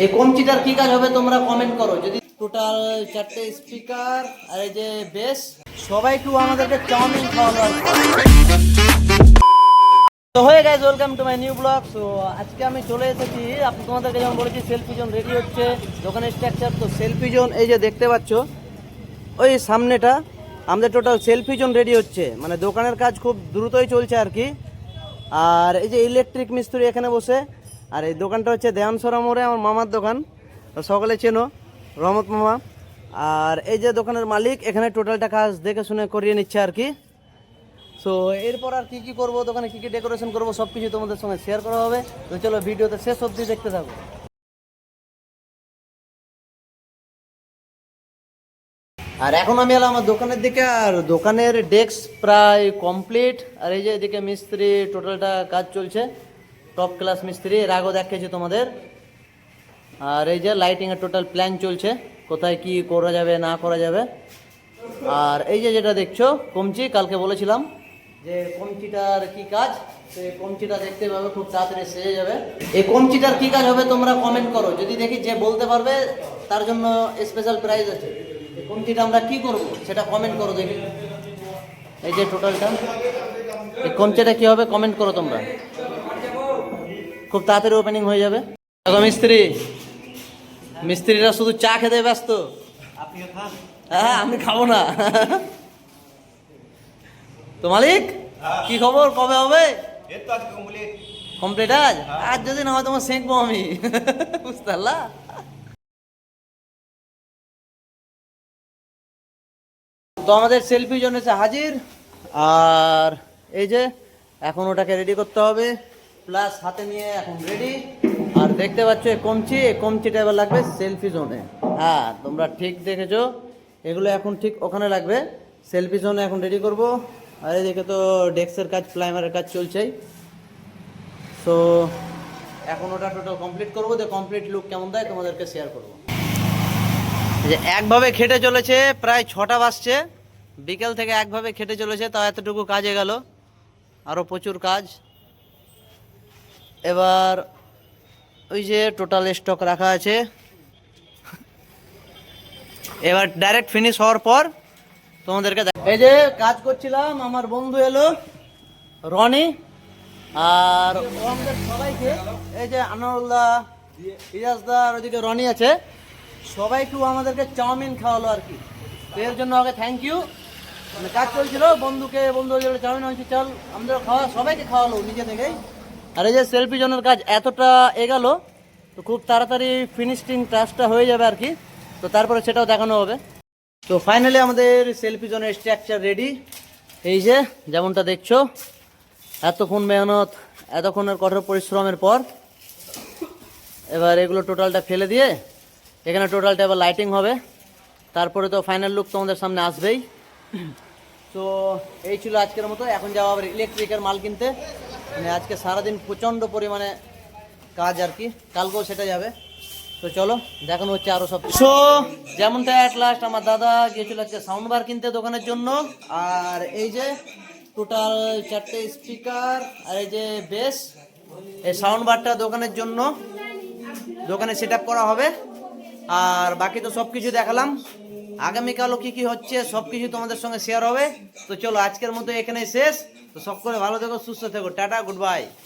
এই কমচিটার কি কাজ হবে তোমরা কমেন্ট করো। যদি টোটাল 4টে স্পিকার আর এই যে বেস, সবাই একটু আমাদেরকে চাউমিন খাওয়ালো আর কি। তো হয়ে গেছে, welcome to my new blog. তো আজকে আমি চলে এসেছি, আপনি তোমাদেরকে যেমন বলেছি সেলফি জোন রেডি হচ্ছে দোকানের স্ট্রাকচার। তো সেলফি জোন এই যে দেখতে পাচ্ছ ওই সামনেটা, আমাদের টোটাল সেলফি জোন রেডি হচ্ছে, মানে দোকানের কাজ খুব দ্রুতই চলছে আর কি। আর এই যে ইলেকট্রিক মিস্ত্রি এখানে বসে, আর এই দোকানটা হচ্ছে দেওয়ানসরা মোড়ে আমার মামার দোকান, সকলে চেনো, রহমত মামা। আর এই যে দোকানের মালিক এখানে টোটালটা কাজ দেখে শুনে করিয়ে নিচ্ছে আর কি। সো এরপর আর কি করব, দোকানে কি ডেকোরেশন করব সব কিছু তোমাদের সঙ্গে শেয়ার করা হবে। তো চলো ভিডিওতে শেষ অবধি দেখতে থাকো। আর এখন আমি এলাম আমার দোকানের দিকে, আর দোকানের ডেস্ক প্রায় কমপ্লিট। আর এই যে এদিকে মিস্ত্রি টোটালটা কাজ চলছে, টপ ক্লাস মিস্ত্রি, এর আগেও দেখিয়েছি তোমাদের। আর এই যে লাইটিংয়ের টোটাল প্ল্যান চলছে, কোথায় কি করা যাবে না করা যাবে। আর এই যে যেটা দেখছো কমচি, কালকে বলেছিলাম যে কমচিটার কি কাজ, সেই কমচিটা দেখতে পাবে, খুব তাড়াতাড়ি সেরে যাবে। এই কমচিটার কি কাজ হবে তোমরা কমেন্ট করো, যদি দেখি যে বলতে পারবে তার জন্য স্পেশাল প্রাইজ আছে। এই কমচিটা আমরা কি করব সেটা কমেন্ট করো দেখি। এই যে টোটালটা, এই কমচিটা কি হবে কমেন্ট করো তোমরা, খুব তাড়াতাড়ি ওপেনিং হয়ে যাবে। দেখো মিস্ত্রিরা শুধু চা খেতে ব্যস্ত। হ্যাঁ আমি খাবো না। তো মালিক কি খবর, কবে হবে কমপ্লিট? আজ যদি না হয় তোমার সেঁকবো আমি। বুঝতে পারলা? তো আমাদের সেলফি জন্য এসে হাজির। আর এই যে এখন ওটাকে রেডি করতে হবে, প্লাস হাতে নিয়ে এখন রেডি। আর দেখতে পাচ্ছ এই কমচিটা এবার লাগবে সেলফি জোনে। হ্যাঁ তোমরা ঠিক দেখেছো, এগুলো এখন ঠিক ওখানে লাগবে সেলফি জোনে, এখন রেডি করব। আর এদিকে তো ডেস্কের কাজ, প্রাইমারের কাজ চলছেই। সো এখন ওটা টোটাল কমপ্লিট করবো, যে কমপ্লিট লুক কেমন দেয় তোমাদেরকে শেয়ার করবো। যে একভাবে খেটে চলেছে, প্রায় 6টা বাজছে, বিকেল থেকে একভাবে খেটে চলেছে, তাও এতটুকু কাজে গেল, আরও প্রচুর কাজ। এবার ওই যে টোটাল স্টক রাখা আছে, এবার ডাইরেক্ট ফিনিশ হওয়ার পর তোমাদেরকে এই যে কাজ করছিলাম, আমার বন্ধু এলো রনি, আর আমাদের সবাইকে এই যে আনোয়ারুল্লাহ, ইরাজদা আর ওইদিকে রনি আছে, সবাই একটু আমাদেরকে চাউমিন খাওয়ালো আর কি। তো এর জন্য আগে থ্যাংক ইউ। মানে কাজ চলছিল, বন্ধু চাউমিন হয়েছে, চল আমাদের সবাইকে খাওয়ালো নিজে থেকেই। আর এই যে সেলফি জনের কাজ এতটা এগালো, তো খুব তাড়াতাড়ি ফিনিশিং টাচটা হয়ে যাবে আর কি। তো তারপরে সেটাও দেখানো হবে। তো ফাইনালি আমাদের সেলফি জোনের স্ট্রাকচার রেডি। এই যে যেমনটা দেখছো, এতক্ষণ মেহনত, এতক্ষণের কঠোর পরিশ্রমের পর এবার এগুলো টোটালটা ফেলে দিয়ে এখানে টোটালটা এবার লাইটিং হবে, তারপরে তো ফাইনাল লুক তোমাদের সামনে আসবেই। তো এই ছিল আজকের মতো। এখন যাবো আবার ইলেকট্রিকের মাল কিনতে, মানে আজকে সারাদিন প্রচণ্ড পরিমাণে কাজ আর কি, কালকেও সেটা যাবে। তো চলো দেখানো হচ্ছে আরও সব। সো যেমনটা অ্যাট লাস্ট আমার দাদা গিয়েছিল আজকে সাউন্ড বার কিনতে দোকানের জন্য। আর এই যে টোটাল 4টে স্পিকার আর এই যে বেস, এই সাউন্ড বারটা দোকানের জন্য দোকানে সেট আপ করা হবে। আর বাকি তো সব কিছু দেখালাম, আগামীকালও কি কি হচ্ছে সব কিছু তোমাদের সঙ্গে শেয়ার হবে। তো চলো আজকের মতো এখানে শেষ। তো সব করে ভালো থেকো, সুস্থ থেকো, টাটা, গুড বাই।